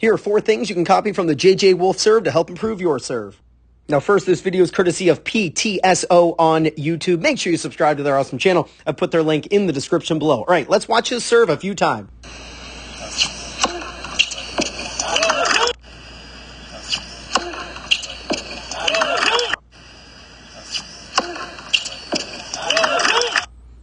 Here are 4 things you can copy from the JJ Wolf serve to help improve your serve. Now, first, this video is courtesy of PTSO on YouTube. Make sure you subscribe to their awesome channel. I put their link in the description below. All right, let's watch his serve a few times.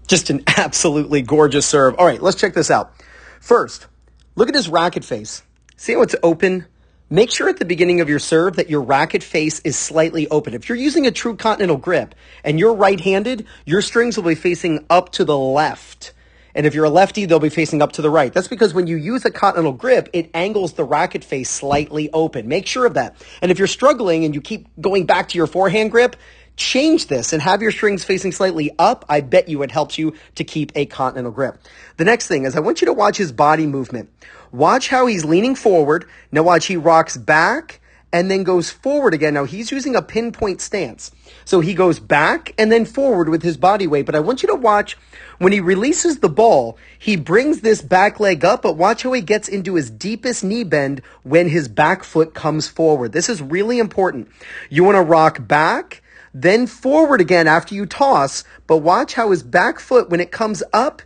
Just an absolutely gorgeous serve. All right, let's check this out. First, look at his racket face. See how it's open? Make sure at the beginning of your serve that your racket face is slightly open. If you're using a true continental grip and you're right-handed, your strings will be facing up to the left. And if you're a lefty, they'll be facing up to the right. That's because when you use a continental grip, it angles the racket face slightly open. Make sure of that. And if you're struggling and you keep going back to your forehand grip, change this and have your strings facing slightly up. I bet you it helps you to keep a continental grip. The next thing is I want you to watch his body movement. Watch how he's leaning forward. Now watch, he rocks back and then goes forward again. Now he's using a pinpoint stance. So he goes back and then forward with his body weight. But I want you to watch when he releases the ball, he brings this back leg up, but watch how he gets into his deepest knee bend when his back foot comes forward. This is really important. You want to rock back, then forward again after you toss, but watch how his back foot, when it comes up,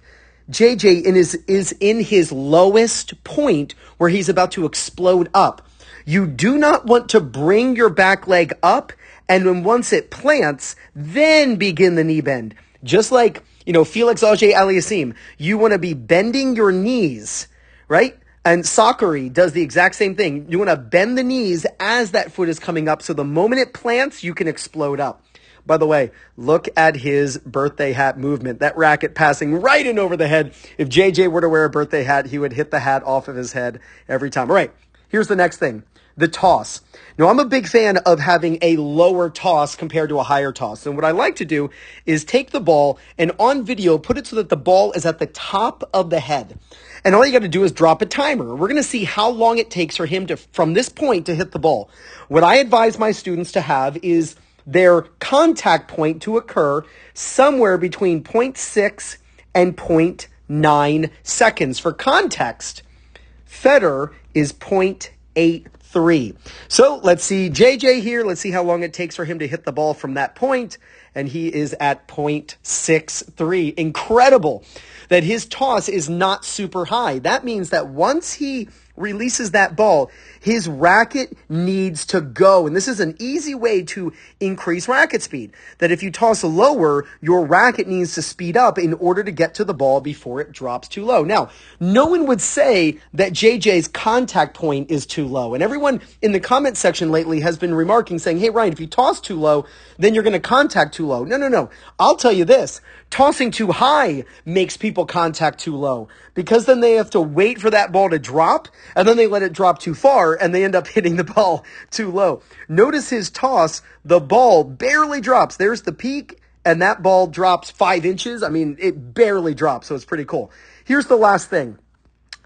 JJ is in his lowest point where he's about to explode up. You do not want to bring your back leg up, and then once it plants, then begin the knee bend. Just like, Felix Auger-Aliassime, you want to be bending your knees, right? And Sakari does the exact same thing. You want to bend the knees as that foot is coming up, so the moment it plants, you can explode up. By the way, look at his birthday hat movement. That racket passing right in over the head. If JJ were to wear a birthday hat, he would hit the hat off of his head every time. All right, here's the next thing. The toss. Now, I'm a big fan of having a lower toss compared to a higher toss. And what I like to do is take the ball and on video, put it so that the ball is at the top of the head. And all you got to do is drop a timer. We're going to see how long it takes for him to, from this point, to hit the ball. What I advise my students to have is their contact point to occur somewhere between 0.6 and 0.9 seconds. For context, Federer is 0.83. So let's see JJ here. Let's see how long it takes for him to hit the ball from that point. And he is at 0.63. Incredible that his toss is not super high. That means that once he releases that ball, his racket needs to go. And this is an easy way to increase racket speed. That if you toss lower, your racket needs to speed up in order to get to the ball before it drops too low. Now, no one would say that JJ's contact point is too low. And everyone in the comment section lately has been remarking saying, hey, Ryan, if you toss too low, then you're going to contact too low. No. I'll tell you this. Tossing too high makes people contact too low because then they have to wait for that ball to drop and then they let it drop too far and they end up hitting the ball too low. Notice his toss, the ball barely drops. There's the peak and that ball drops 5 inches. I mean, it barely drops, so it's pretty cool. Here's the last thing.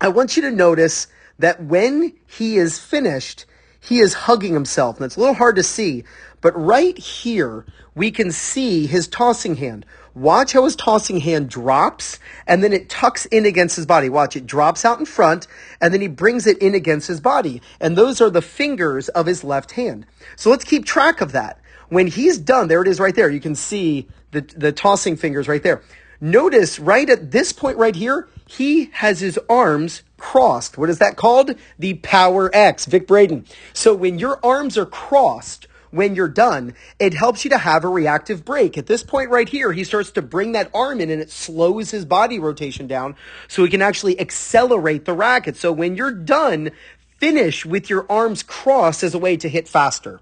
I want you to notice that when he is finished, he is hugging himself. And it's a little hard to see, but right here, we can see his tossing hand. Watch how his tossing hand drops, and then it tucks in against his body. Watch, it drops out in front, and then he brings it in against his body. And those are the fingers of his left hand. So let's keep track of that. When he's done, there it is right there. You can see the tossing fingers right there. Notice right at this point right here, he has his arms crossed. What is that called? The Power X, Vic Braden. So when your arms are crossed, when you're done, it helps you to have a reactive break. At this point right here, he starts to bring that arm in and it slows his body rotation down so he can actually accelerate the racket. So when you're done, finish with your arms crossed as a way to hit faster.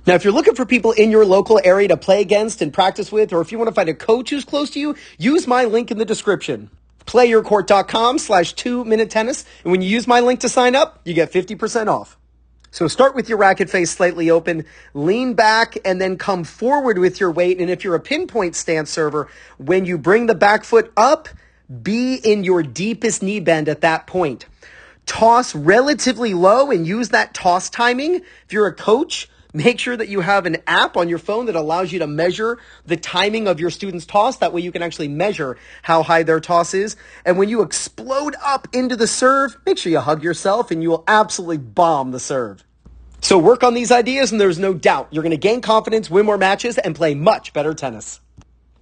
Now, if you're looking for people in your local area to play against and practice with, or if you want to find a coach who's close to you, use my link in the description. playyourcourt.com/2minutetennis. And when you use my link to sign up, you get 50% off. So start with your racket face slightly open, lean back, and then come forward with your weight. And if you're a pinpoint stance server, when you bring the back foot up, be in your deepest knee bend at that point. Toss relatively low and use that toss timing. If you're a coach, Make sure that you have an app on your phone that allows you to measure the timing of your student's toss. That way you can actually measure how high their toss is. And when you explode up into the serve, make sure you hug yourself and you will absolutely bomb the serve. So work on these ideas and there's no doubt you're going to gain confidence, win more matches, and play much better tennis.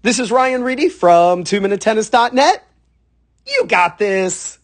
This is Ryan Reedy from 2minutetennis.net. You got this.